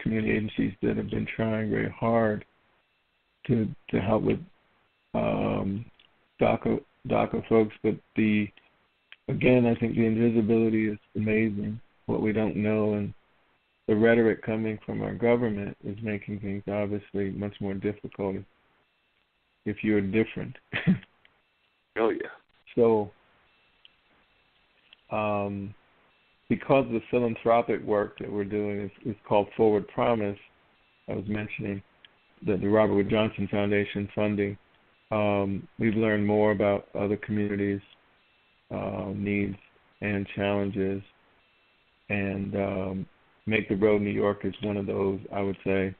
community agencies that have been trying very hard to help with DACA folks, but again, I think the invisibility is amazing, what we don't know, and the rhetoric coming from our government is making things obviously much more difficult if you're different. Oh, yeah. So, because of the philanthropic work that we're doing is called Forward Promise, I was mentioning the Robert Wood Johnson Foundation funding, we've learned more about other communities' needs and challenges, and Make the Road New York is one of those, I would say,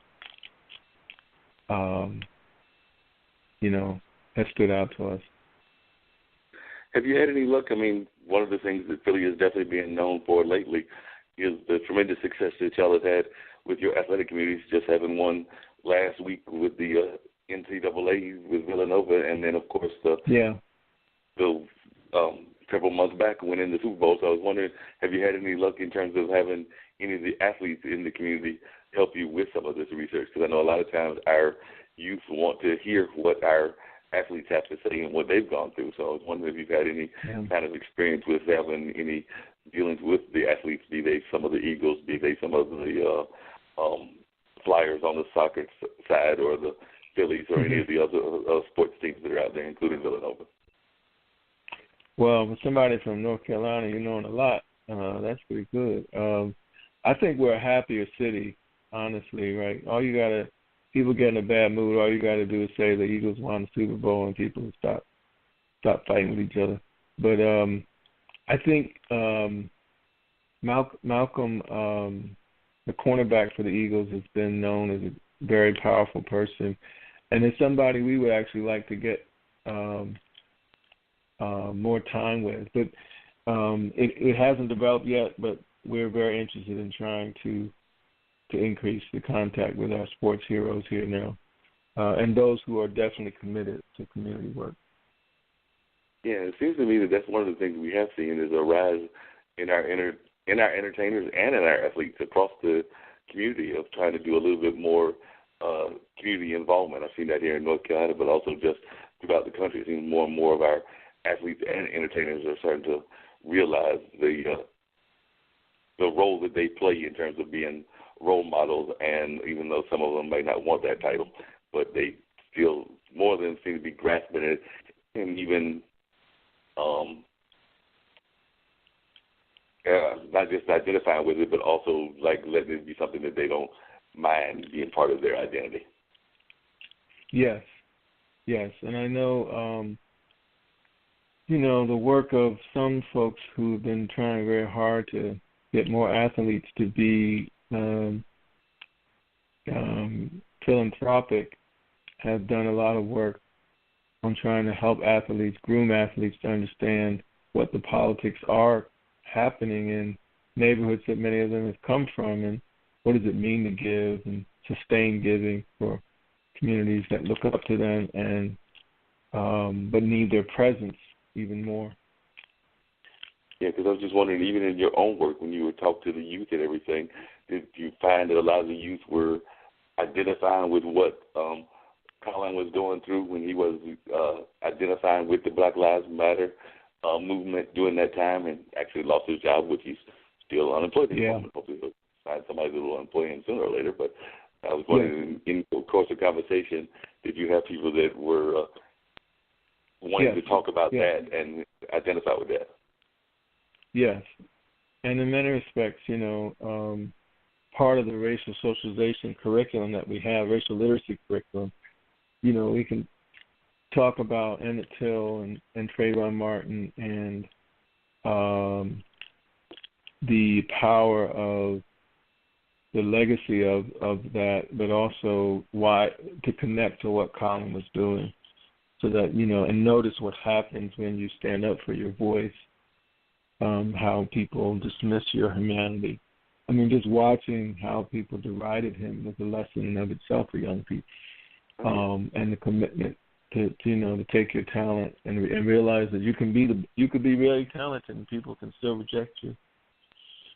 has stood out to us. Have you had any luck? I mean, one of the things that Philly is definitely being known for lately is the tremendous success that y'all have had with your athletic communities, just having one last week with the NCAA with Villanova, and then, of course, the several months back winning the Super Bowl. So I was wondering, have you had any luck in terms of having any of the athletes in the community help you with some of this research? Because I know a lot of times our youth want to hear what our athletes have to say and what they've gone through. So I was wondering if you've had any kind of experience with having any dealings with the athletes, be they some of the Eagles, be they some of the Flyers on the soccer side, or the Phillies, or any of the other sports teams that are out there, including Villanova. Well, for somebody from North Carolina, you know a lot. That's pretty good. I think we're a happier city, honestly, right? People get in a bad mood, all you got to do is say the Eagles won the Super Bowl and people will stop fighting with each other. But I think Malcolm, the cornerback for the Eagles, has been known as a very powerful person, and it's somebody we would actually like to get more time with. But it hasn't developed yet, but we're very interested in trying to increase the contact with our sports heroes here now, and those who are definitely committed to community work. Yeah, it seems to me that that's one of the things we have seen is a rise in our entertainers and in our athletes across the community of trying to do a little bit more community involvement. I've seen that here in North Carolina, but also just throughout the country. It seems more and more of our athletes and entertainers are starting to realize the role that they play in terms of being role models, and even though some of them may not want that title, but they still more than seem to be grasping it and even not just identifying with it, but also like letting it be something that they don't mind being part of their identity. Yes, and I know, the work of some folks who have been trying very hard to get more athletes to be philanthropic have done a lot of work on trying to help groom athletes to understand what the politics are happening in neighborhoods that many of them have come from, and what does it mean to give and sustain giving for communities that look up to them and but need their presence even more. Yeah, because I was just wondering, even in your own work, when you were talking to the youth and everything, did you find that a lot of the youth were identifying with what Colin was going through when he was identifying with the Black Lives Matter movement during that time, and actually lost his job, which he's still unemployed at the moment. Hopefully he'll find somebody that will employ him sooner or later. But I was wondering, in the course of conversation, did you have people that were wanting to talk about that and identify with that? Yes. And in many respects, part of the racial socialization curriculum that we have, racial literacy curriculum, we can talk about Emmett Till and Trayvon Martin and the power of the legacy of that, but also why to connect to what Colin was doing, so that, and notice what happens when you stand up for your voice, how people dismiss your humanity. I mean, just watching how people derided him was a lesson in of itself for young people, and the commitment to take your talent and realize that you could be really talented and people can still reject you.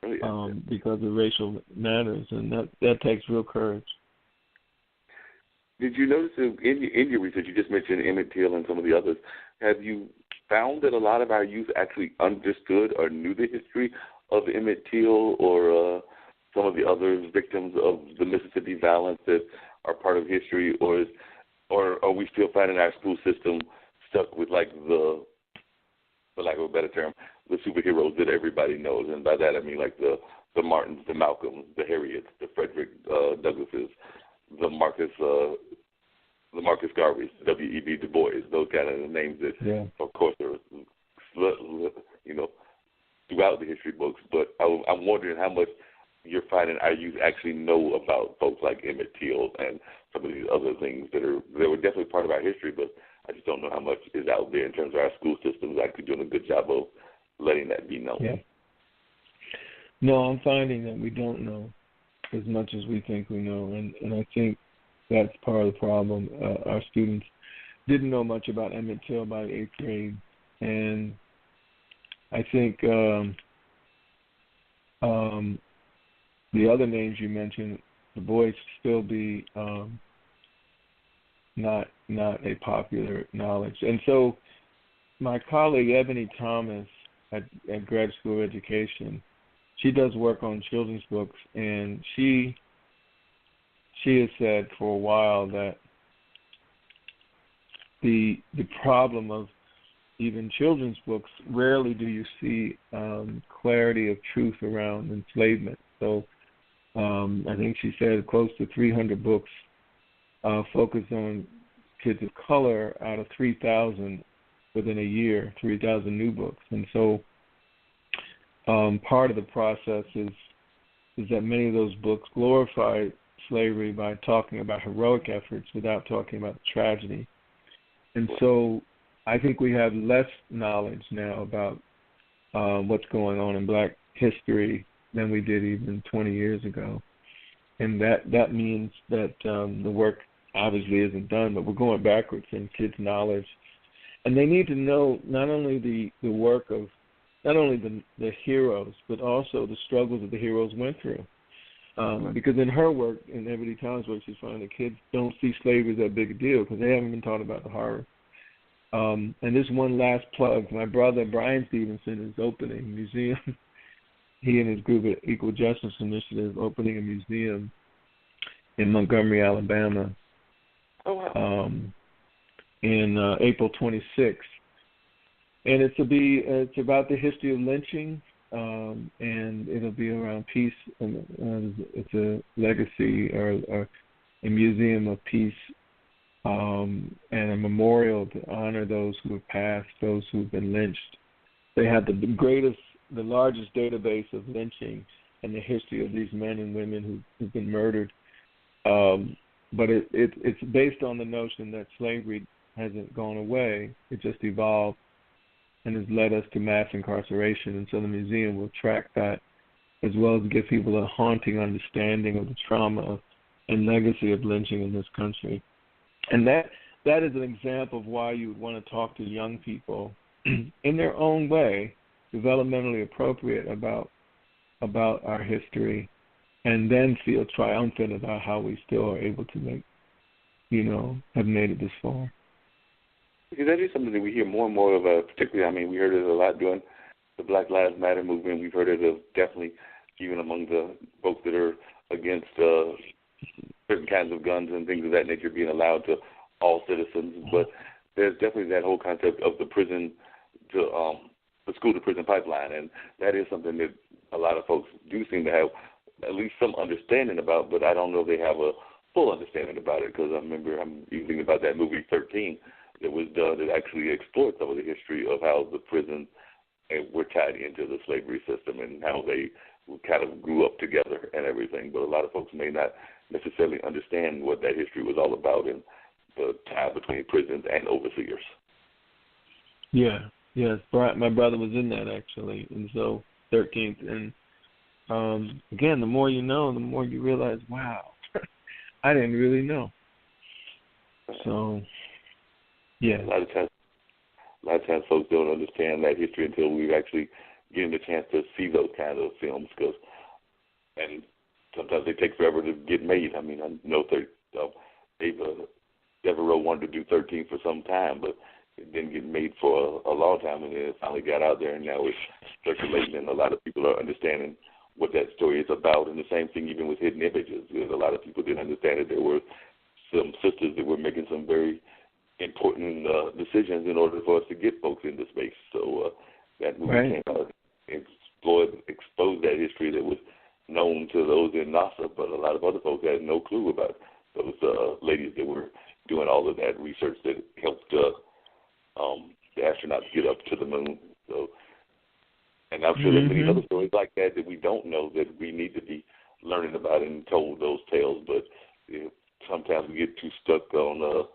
because of racial matters, and that takes real courage. Did you notice in your research, you just mentioned Emmett Till and some of the others, have you found that a lot of our youth actually understood or knew the history of Emmett Till or some of the other victims of the Mississippi violence that are part of history, or are we still finding our school system stuck with, like, for lack of a better term, the superheroes that everybody knows? And by that I mean like the Martins, the Malcolms, the Harriets, the Frederick Douglasses, the Marcus Garveys, W.E.B. Du Bois, those kind of names that, of course, are, throughout the history books. But I'm wondering how much you're finding our youth actually know about folks like Emmett Till and some of these other things that were definitely part of our history, but I just don't know how much is out there in terms of our school systems actually doing a good job of letting that be known. Yeah. No, I'm finding that we don't know as much as we think we know, and I think that's part of the problem. Our students didn't know much about Emmett Till by the 8th grade, and I think the other names you mentioned, Du Bois, still be not a popular knowledge. And so my colleague Ebony Thomas at Grad School of Education, she does work on children's books, and she has said for a while that the problem of even children's books, rarely do you see clarity of truth around enslavement. So I think she said close to 300 books focus on kids of color out of 3,000 within a year, 3,000 new books. And so part of the process is that many of those books glorify slavery by talking about heroic efforts without talking about the tragedy. And so I think we have less knowledge now about what's going on in black history than we did even 20 years ago. And that means that the work obviously isn't done, but we're going backwards in kids' knowledge. And they need to know not only the work of, not only the heroes, but also the struggles that the heroes went through. Because in her work, in Ebony Thomas' work, she's finding that kids don't see slavery as that big a deal because they haven't been taught about the horror. And this one last plug, my brother Brian Stevenson is opening a museum. He and his group at Equal Justice Initiative opening a museum in Montgomery, Alabama. Oh, wow. In April 26th. And it's about the history of lynching, and it'll be around peace. And it's a legacy or a museum of peace, and a memorial to honor those who have passed, those who have been lynched. They have the largest database of lynching in the history of these men and women who've been murdered. But it's based on the notion that slavery hasn't gone away. It just evolved and has led us to mass incarceration. And so the museum will track that, as well as give people a haunting understanding of the trauma and legacy of lynching in this country. And that is an example of why you would want to talk to young people in their own way, developmentally appropriate about our history, and then feel triumphant about how we still are able to have made it this far. Because that is something that we hear more and more of, particularly, we heard it a lot during the Black Lives Matter movement. We've heard it definitely even among the folks that are against certain kinds of guns and things of that nature being allowed to all citizens. But there's definitely that whole concept of the school-to-prison pipeline, and that is something that a lot of folks do seem to have at least some understanding about, but I don't know if they have a full understanding about it, because I remember I'm even thinking about that movie 13 that was done that actually explored some of the history of how the prisons were tied into the slavery system and how they kind of grew up together and everything. But a lot of folks may not necessarily understand what that history was all about and the tie between prisons and overseers. Yeah, yes. My brother was in that, actually, and so 13th. And again, the more you know, the more you realize, wow, I didn't really know. So, yeah. A lot of times folks don't understand that history until we've actually getting the chance to see those kind of films, and sometimes they take forever to get made. I mean, I know Dave Devereaux wanted to do 13 for some time, but it didn't get made for a long time, and then it finally got out there, and now it's circulating, and a lot of people are understanding what that story is about. And the same thing even with Hidden Images. A lot of people didn't understand that there were some sisters that were making some very important decisions in order for us to get folks into space. So that movie came out and exposed that history that was known to those in NASA, but a lot of other folks had no clue about those ladies that were doing all of that research that helped the astronauts get up to the moon. So, and I'm sure there's many other stories like that that we don't know that we need to be learning about and told those tales. But sometimes we get too stuck on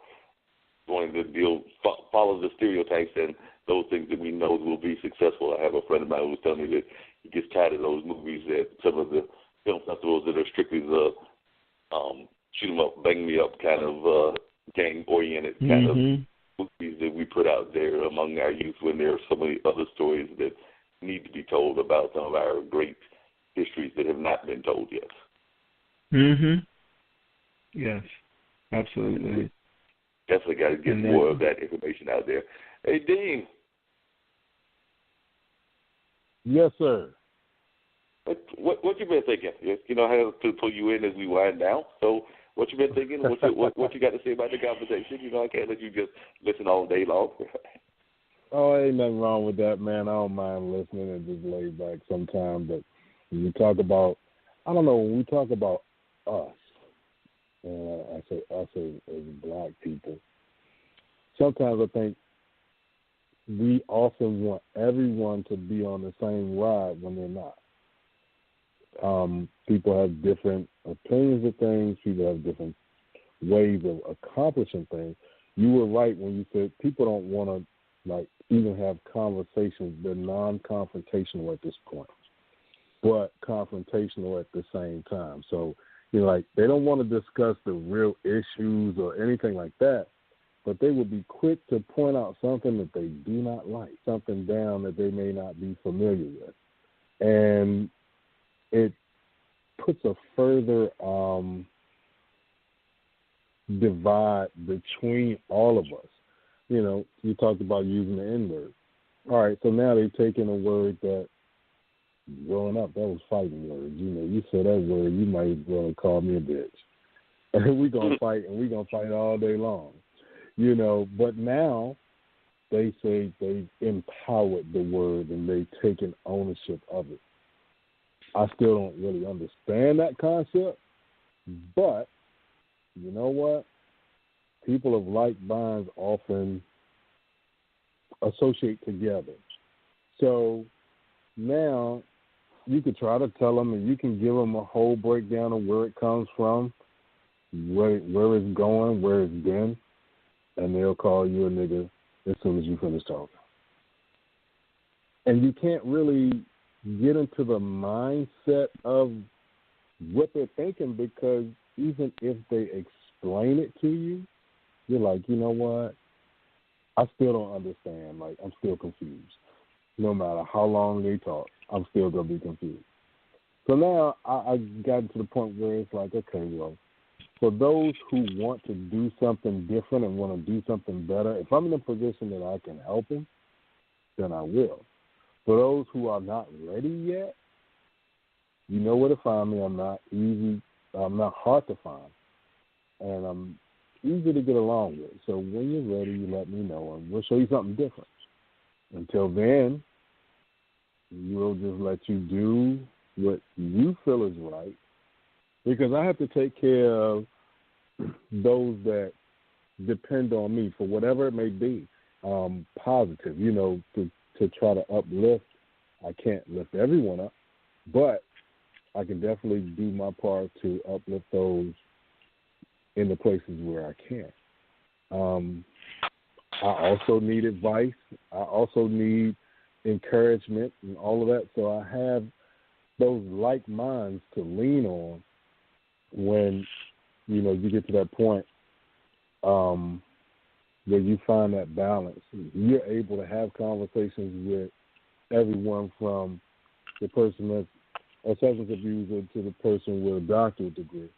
wanting to follow the stereotypes and those things that we know will be successful. I have a friend of mine who was telling me that he gets tired of those movies at some of the film festivals that are strictly the shoot 'em up, bang me up kind of gang-oriented kind of movies that we put out there among our youth, when there are so many other stories that need to be told about some of our great histories that have not been told yet. Yes, absolutely. Definitely got to get more of that information out there. Hey, Dean. Yes, sir. What you been thinking? You know, I have to pull you in as we wind down. So what you been thinking? What you got to say about the conversation? You know, I can't let you just listen all day long. Oh, ain't nothing wrong with that, man. I don't mind listening and just lay back sometime. But when you talk about, I don't know, when we talk about us, I say us as black people, sometimes I think we often want everyone to be on the same ride when they're not. People have different opinions of things. People have different ways of accomplishing things. You were right when you said people don't want to even have conversations. They're non-confrontational at this point, but confrontational at the same time. So they don't want to discuss the real issues or anything like that, but they will be quick to point out something that they do not like, something down that they may not be familiar with, and it puts a further divide between all of us. You talked about using the N-word. All right, so now they've taken a word that growing up, that was fighting words. You say that word, you might as well call me a bitch. And we're going to fight, and we're going to fight all day long. But now they say they've empowered the word and they've taken ownership of it. I still don't really understand that concept, but you know what? People of like minds often associate together. So now you could try to tell them, and you can give them a whole breakdown of where it comes from, where it's going, where it's been, and they'll call you a nigga as soon as you finish talking. And you can't really get into the mindset of what they're thinking, because even if they explain it to you, you're like, you know what? I still don't understand. I'm still confused. No matter how long they talk, I'm still going to be confused. So now I got to the point where it's like, okay, well, for those who want to do something different and want to do something better, if I'm in a position that I can help them, then I will. For those who are not ready yet, you know where to find me. I'm not hard to find, and I'm easy to get along with. So when you're ready, you let me know, and we'll show you something different. Until then, we'll just let you do what you feel is right, because I have to take care of those that depend on me for whatever it may be, positive, to try to uplift. I can't lift everyone up, but I can definitely do my part to uplift those in the places where I can. I also need advice. I also need encouragement and all of that. So I have those like minds to lean on when, you get to that point where you find that balance. You're able to have conversations with everyone from the person that's a substance abuser to the person with a doctorate degree.